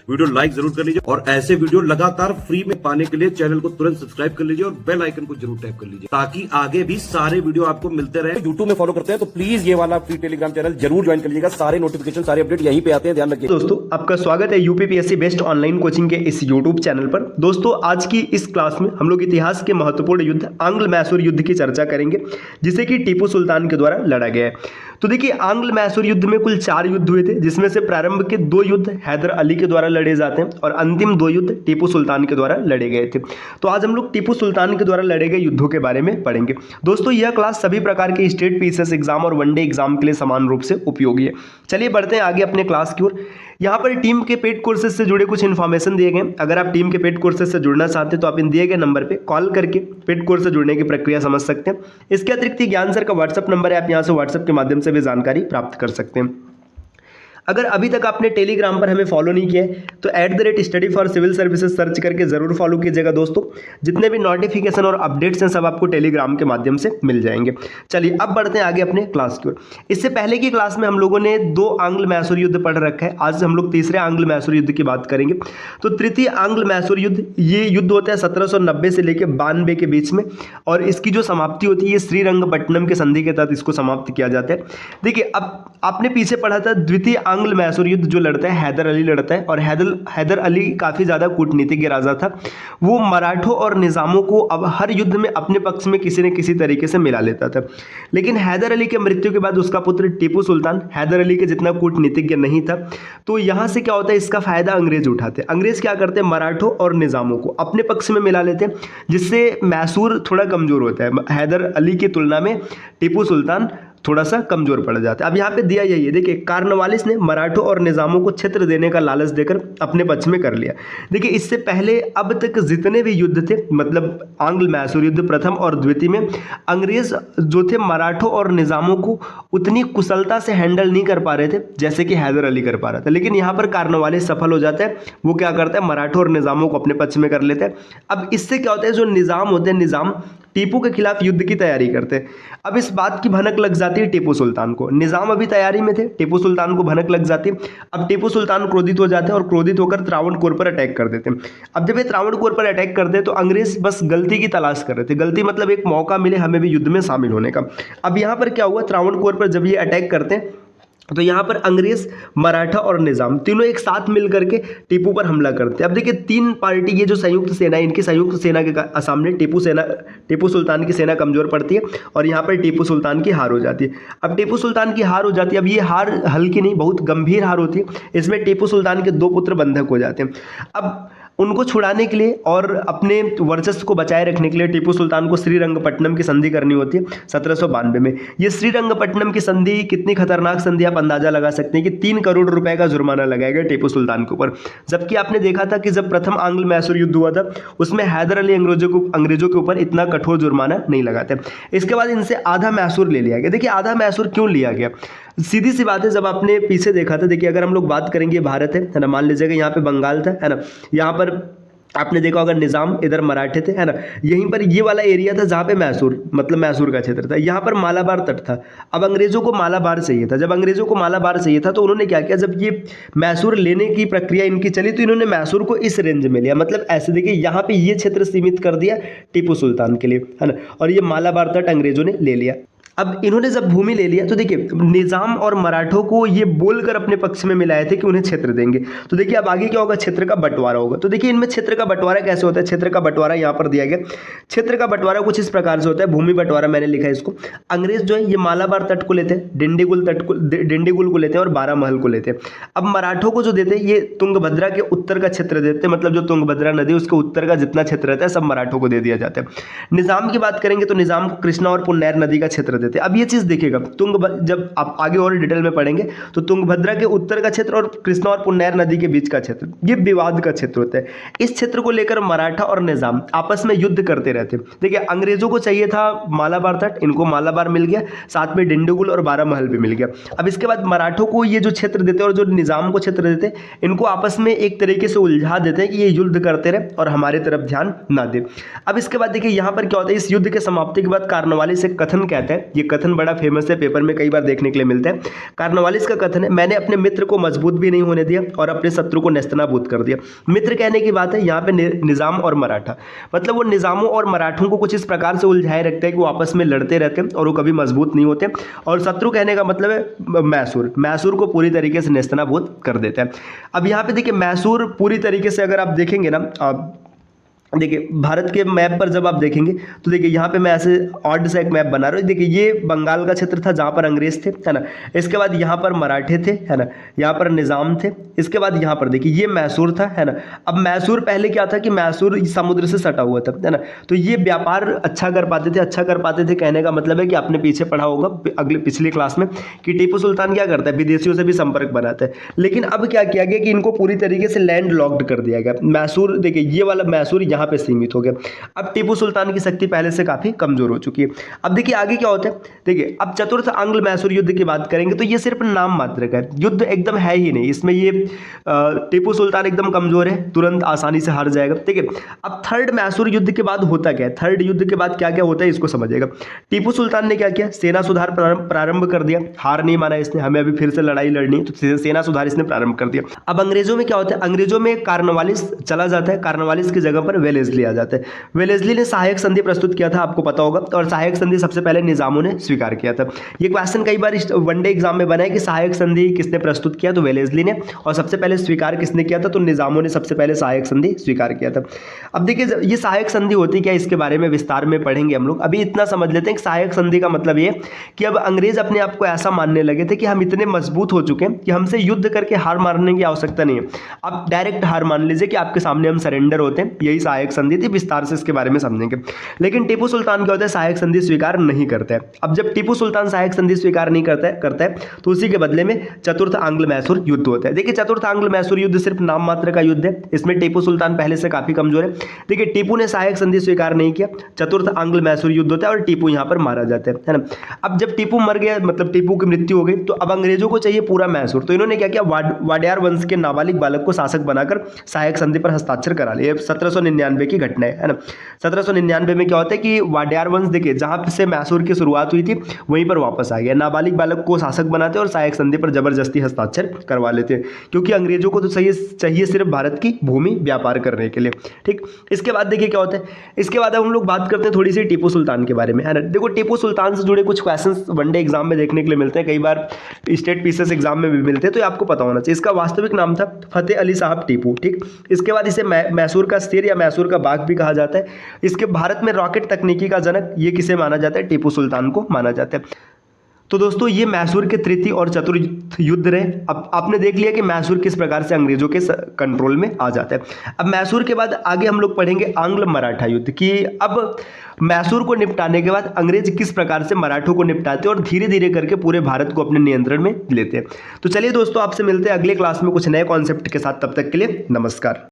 Video like जरूर कर लीजिए और ऐसे वीडियो लगातार फ्री में पाने के लिए चैनल को तुरंत सब्सक्राइब कर लीजिए और बेल आइकन को जरूर टैप कर लीजिए ताकि आगे भी सारे वीडियो आपको मिलते रहे। यूट्यूब में फॉलो करते हैं तो प्लीज ये वाला फ्री टेलीग्राम चैनल जरूर ज्वाइन कर लीजिएगा। सारे नोटिफिकेशन सारे अपडेट यहीं पे आते हैं, ध्यान रखिए। दोस्तों आपका स्वागत है यूपीपीएससी बेस्ट ऑनलाइन कोचिंग के इस यूट्यूब चैनल पर। दोस्तों आज की इस क्लास में हम लोग इतिहास के महत्वपूर्ण युद्ध आंग्ल मैसूर युद्ध की चर्चा करेंगे जिसे कि टीपू सुल्तान के द्वारा लड़ा गया है। तो देखिए आंग्ल मैसूर युद्ध में कुल 4 युद्ध हुए थे, जिसमें से प्रारंभ के 2 युद्ध हैदर अली के द्वारा लड़े जाते हैं और अंतिम 2 युद्ध टीपू सुल्तान के द्वारा लड़े गए थे। तो आज हम लोग टीपू सुल्तान के द्वारा लड़े गए युद्धों के बारे में पढ़ेंगे। दोस्तों यह क्लास सभी प्रकार के स्टेट पीसीएस एग्जाम और वनडे एग्जाम के लिए समान रूप से उपयोगी है। चलिए बढ़ते हैं आगे अपने क्लास की ओर। यहाँ पर टीम के पेड कोर्सेज से जुड़े कुछ इन्फॉर्मेशन दिए गए। अगर आप टीम के पेड कोर्सेज से जुड़ना चाहते हैं तो आप इन दिए गए नंबर पे कॉल करके पेड कोर्स से जुड़ने की प्रक्रिया समझ सकते हैं। इसके अतिरिक्त ज्ञान सर का व्हाट्सएप नंबर है, आप यहाँ से व्हाट्सएप के माध्यम से भी जानकारी प्राप्त कर सकते हैं। अगर अभी तक आपने टेलीग्राम पर हमें फॉलो नहीं किया है तो @study for civil services search करके जरूर फॉलो कीजिएगा। दोस्तों जितने भी नोटिफिकेशन और अपडेट्स हैं सब आपको टेलीग्राम के माध्यम से मिल जाएंगे। चलिए अब बढ़ते हैं आगे अपने क्लास की ओर। इससे पहले की क्लास में हम लोगों ने 2 आंग्ल मैसूर युद्ध पढ़ रखा है। आज हम लोग तीसरे आंग्ल मैसूर युद्ध की बात करेंगे। तो तृतीय आंग्ल मैसूर युद्ध, ये युद्ध होता है 1790 से लेकर 92 के बीच में और इसकी जो समाप्ति होती है ये श्रीरंगपट्टनम के संधि के तहत इसको समाप्त किया जाता है। देखिए अब आपने पीछे पढ़ा था द्वितीय आंग्ल मैसूर युद्ध जो लड़ता है हैदर अली लड़ता है और हैदर अली काफ़ी ज़्यादा कूटनीतिज्ञ राजा था। वो मराठों और निज़ामों को अब हर युद्ध में अपने पक्ष में किसी न किसी तरीके से मिला लेता था। लेकिन हैदर अली के मृत्यु के बाद उसका पुत्र टीपू सुल्तान हैदर अली के जितना कूटनीतिज्ञ नहीं था। तो यहाँ से क्या होता है, इसका फायदा अंग्रेज उठाते। अंग्रेज क्या करते हैं, मराठों और निज़ामों को अपने पक्ष में मिला लेते हैं, जिससे मैसूर थोड़ा कमज़ोर होता है। हैदर अली की तुलना में टीपू सुल्तान थोड़ा सा कमजोर पड़ जाता है। अब यहाँ पे दिया यही है, देखिए कार्नवालिस ने मराठों और निज़ामों को क्षेत्र देने का लालच देकर अपने पक्ष में कर लिया। देखिए इससे पहले अब तक जितने भी युद्ध थे, मतलब आंग्ल मैसूर युद्ध प्रथम और द्वितीय में अंग्रेज जो थे मराठों और निज़ामों को उतनी कुशलता से हैंडल नहीं कर पा रहे थे जैसे कि हैदर अली कर पा रहा था। लेकिन यहाँ पर कार्नवालिस सफल हो जाता है। वो क्या करता है, मराठों और निज़ामों को अपने पक्ष में कर लेता है। अब इससे क्या होता है, जो निज़ाम होते हैं निज़ाम टीपू के खिलाफ युद्ध की तैयारी करते हैं। अब इस बात की भनक लग जाती है टीपू सुल्तान को। निजाम अभी तैयारी में थे, टीपू सुल्तान को भनक लग जाती है। अब टीपू सुल्तान क्रोधित हो जाते हैं और क्रोधित होकर त्रावणकोर पर अटैक कर देते हैं। अब जब ये त्रावणकोर पर अटैक करते हैं तो अंग्रेज बस गलती की तलाश कर रहे थे। गलती मतलब एक मौका मिले हमें भी युद्ध में शामिल होने का। अब यहाँ पर क्या हुआ, त्रावणकोर पर जब ये अटैक करते हैं तो यहाँ पर अंग्रेज, मराठा और निज़ाम तीनों एक साथ मिल करके टीपू पर हमला करते हैं। अब देखिए 3 पार्टी, ये जो संयुक्त सेना है, इनकी संयुक्त सेना के सामने टीपू सुल्तान की सेना कमजोर पड़ती है और यहाँ पर टीपू सुल्तान की हार हो जाती है। अब टीपू सुल्तान की हार हो जाती है। अब ये हार हल्की नहीं, बहुत गंभीर हार होती है। इसमें टीपू सुल्तान के 2 पुत्र बंधक हो जाते हैं। अब उनको छुड़ाने के लिए और अपने वर्चस्व को बचाए रखने के लिए टीपू सुल्तान को श्रीरंगपट्टनम की संधि करनी होती है 1792 में। ये श्रीरंगपट्टनम की संधि कितनी खतरनाक संधि, आप अंदाजा लगा सकते हैं कि 3 करोड़ रुपए का जुर्माना लगाया गया टीपू सुल्तान के ऊपर। जबकि आपने देखा था कि जब प्रथम आंग्ल मैसूर युद्ध हुआ था उसमें हैदर अली अंग्रेजों के ऊपर इतना कठोर जुर्माना नहीं लगाते। इसके बाद इनसे आधा मैसूर ले लिया गया। देखिए आधा मैसूर क्यों लिया गया, सीधी सी बात है, जब आपने पीछे देखा था, देखिए अगर हम लोग बात करेंगे भारत है ना, मान लीजिएगा यहाँ पे बंगाल था, है ना, यहाँ पर आपने देखा होगा निज़ाम, इधर मराठे थे, है ना, यहीं पर ये वाला एरिया था जहाँ पे मैसूर, मतलब मैसूर का क्षेत्र था। यहाँ पर मालाबार तट था। अब अंग्रेजों को मालाबार चाहिए था। जब अंग्रेजों को मालाबार चाहिए था तो उन्होंने क्या किया, जब ये मैसूर लेने की प्रक्रिया इनकी चली तो इन्होंने मैसूर को इस रेंज में लिया। मतलब ऐसे देखिए यहाँ पे ये क्षेत्र सीमित कर दिया टीपू सुल्तान के लिए, है ना, और ये मालाबार तट अंग्रेजों ने ले लिया। अब इन्होंने जब भूमि ले लिया तो देखिए निज़ाम और मराठों को ये बोलकर अपने पक्ष में मिलाए थे कि उन्हें क्षेत्र देंगे। तो देखिए अब आगे क्या होगा, क्षेत्र का बंटवारा होगा। तो देखिए इनमें क्षेत्र का बंटवारा कैसे होता है, क्षेत्र का बंटवारा यहाँ पर दिया गया। क्षेत्र का बंटवारा कुछ इस प्रकार से होता है, भूमि बंटवारा मैंने लिखा है इसको। अंग्रेज जो है ये मालाबार तट को लेते हैं, डिंडीगुल को लेते हैं और 12 महल को लेते हैं। अब मराठों को जो देते हैं ये तुंगभद्रा के उत्तर का क्षेत्र देते हैं, मतलब जो तुंगभद्रा नदी उसके उत्तर का जितना क्षेत्र रहता है सब मराठों को दे दिया जाता है। निज़ाम की बात करेंगे तो निज़ाम को कृष्णा और पुन्नेर नदी का क्षेत्र देते हैं। अब ये चीज देखिएगा, जब आप आगे और डिटेल में पढ़ेंगे तो तुंगभद्रा के उत्तर का क्षेत्र और कृष्णा और पुन्नेर नदी के बीच का क्षेत्र ये विवाद का क्षेत्र होता है। इस क्षेत्र को लेकर मराठा और निजाम आपस में युद्ध करते रहते। देखिए अंग्रेजों को चाहिए था मालाबार तट, इनको मालाबार मिल गया, साथ में डिंडीगुल और 12 महल भी मिल गया। अब इसके बाद मराठों को ये जो क्षेत्र देते और जो निजाम को क्षेत्र देते, इनको आपस में एक तरीके से उलझा देते हैं कि ये युद्ध करते रहे और हमारे तरफ ध्यान ना दे। अब इसके बाद देखिए यहाँ पर क्या होता है, इस युद्ध के समाप्ति के बाद कार्नवालिस एक कथन कहते हैं, ये कथन बड़ा फेमस है, पेपर में कई बार देखने के लिए मिलता है। कार्नवालिस का कथन है, मैंने अपने मित्र को मजबूत भी नहीं होने दिया और अपने शत्रु को नेस्तनाबूद कर दिया। मित्र कहने की बात है यहाँ पे निजाम और मराठा, मतलब वो निजामों और मराठों को कुछ इस प्रकार से उलझाए रखते हैं कि वो आपस में लड़ते रहते हैं और वो कभी मजबूत नहीं होते। और शत्रु कहने का मतलब है मैसूर को पूरी तरीके से नेस्तनाबूद कर देते हैं। अब यहाँ पे देखिए मैसूर पूरी तरीके से अगर आप देखेंगे ना, देखिए भारत के मैप पर जब आप देखेंगे तो देखिए यहाँ पे मैं ऐसे ऑड सा एक मैप बना रहा हूँ। देखिए ये बंगाल का क्षेत्र था जहाँ पर अंग्रेज थे, है ना। इसके बाद यहाँ पर मराठे थे, है ना। यहाँ पर निज़ाम थे। इसके बाद यहाँ पर देखिए ये मैसूर था, है ना। अब मैसूर पहले क्या था कि मैसूर समुद्र से सटा हुआ था, है ना। तो ये व्यापार अच्छा कर पाते थे। कहने का मतलब है कि आपने पीछे पढ़ा होगा पिछली क्लास में कि टीपू सुल्तान क्या करता है, विदेशियों से भी संपर्क बनाता है। लेकिन अब क्या किया गया कि इनको पूरी तरीके से लैंड लॉक्ड कर दिया गया। मैसूर देखिए ये वाला मैसूर यहाँ पे सीमित हो गया। अब टीपू सुल्तान की शक्ति पहले से काफी कमजोर हो चुकी है। अब देखिए आगे क्या होता है, देखिए अब चतुर्थ आंग्ल मैसूर युद्ध की बात करेंगे तो ये सिर्फ नाम मात्र का है, युद्ध एकदम है ही नहीं इसमें। ये टीपू सुल्तान एकदम कमजोर है, तुरंत आसानी से हार जाएगा। ठीक है, अब थर्ड मैसूर युद्ध के बाद होता क्या है, थर्ड युद्ध के बाद क्या क्या होता है इसको समझिएगा। टीपू सुल्तान ने क्या किया, सेना सुधार प्रारंभ कर दिया। हार नहीं माना इसने, हमें अभी फिर से लड़ाई लड़नी है, तो सेना सुधार इसने प्रारंभ कर दिया। अब अंग्रेजों में क्या होता है, अंग्रेजों में कार्नवालिस चला जाता है, कार्नवालिस की जगह पर वेलेस्ली आ जाता है। वेलेस्ली ने सहायक संधि प्रस्तुत किया था, आपको पता होगा, और सहायक संधि सबसे पहले निजामों ने स्वीकार किया था। ये क्वेश्चन कई बार वनडे एग्जाम में बना है कि सहायक संधि किसने प्रस्तुत किया, तो वेलेस्ली ने, और सबसे पहले स्वीकार किसने किया था, तो निजामों ने सबसे पहले सहायक संधि स्वीकार किया था। अब देखिए ये सहायक संधि होती क्या, इसके बारे में विस्तार में पढ़ेंगे हम लोग। अभी इतना समझ लेते हैं कि सहायक संधि का मतलब ये कि अब अंग्रेज अपने आप को ऐसा मानने लगे थे कि हम इतने मजबूत हो चुके हैं कि हमसे युद्ध करके हार मारने की आवश्यकता नहीं है, आप डायरेक्ट हार मान लीजिए कि आपके सामने हम सरेंडर होते हैं। यही सहायक संधि थी, विस्तार से इसके बारे में समझेंगे। लेकिन टीपू सुल्तान क्या होता है, सहायक संधि स्वीकार नहीं करता है। अब जब टीपू सुल्तान सहायक संधि स्वीकार नहीं करता है तो उसी के बदले में चतुर्थ आंग्ल मैसूर युद्ध होता है। देखिए चतुर्थ आंग्ल मैसूर युद्ध सिर्फ नाम मात्र का युद्ध है, इसमें टीपू सुल्तान पहले से काफी कमजोर है। देखिए टीपू ने सहायक संधि स्वीकार नहीं किया, चतुर्थ आंग्ल मैसूर युद्ध होता है और टीपू यहां पर मारा जाता है ना। अब जब टीपू मर गया, मतलब टीपू की मृत्यु हो गई, तो अब अंग्रेजों को चाहिए पूरा मैसूर। तो इन्होंने क्या किया, वाडियार वंश के नाबालिग बालक को शासक बनाकर सहायक संधि पर हस्ताक्षर करा लिया। 1799 की घटना है ना। 1799 में क्या होता है कि वाडियार वंश, देखिए जहां से मैसूर की शुरुआत हुई थी वहीं पर वापस आ गया। नाबालिग बालक को शासक बनाते और सहायक संधि पर जबरदस्ती हस्ताक्षर करवा लेते हैं, क्योंकि अंग्रेजों को तो चाहिए सिर्फ भारत की भूमि व्यापार करने के लिए। ठीक, इसके बाद देखिए क्या होता है, इसके बाद अब हम लोग बात करते हैं थोड़ी सी टीपू सुल्तान के बारे में, है ना। देखो टीपू सुल्तान से जुड़े कुछ क्वेश्चंस वनडे एग्जाम में देखने के लिए मिलते हैं, कई बार स्टेट पीसीएस एग्जाम में भी मिलते हैं, तो ये आपको पता होना चाहिए। इसका वास्तविक नाम था फतेह अली साहब टीपू। ठीक, इसके बाद इसे मैसूर का शेर या मैसूर का बाघ भी कहा जाता है। इसके भारत में रॉकेट तकनीकी का जनक ये किसे माना जाता है, टीपू सुल्तान को माना जाता है। तो दोस्तों ये मैसूर के तृतीय और चतुर्थ युद्ध रहे। अब आपने देख लिया कि मैसूर किस प्रकार से अंग्रेजों के कंट्रोल में आ जाता है। अब मैसूर के बाद आगे हम लोग पढ़ेंगे आंग्ल मराठा युद्ध, कि अब मैसूर को निपटाने के बाद अंग्रेज किस प्रकार से मराठों को निपटाते और धीरे धीरे करके पूरे भारत को अपने नियंत्रण में लेते हैं। तो चलिए दोस्तों, आपसे मिलते हैं अगले क्लास में कुछ नए कॉन्सेप्ट के साथ। तब तक के लिए नमस्कार।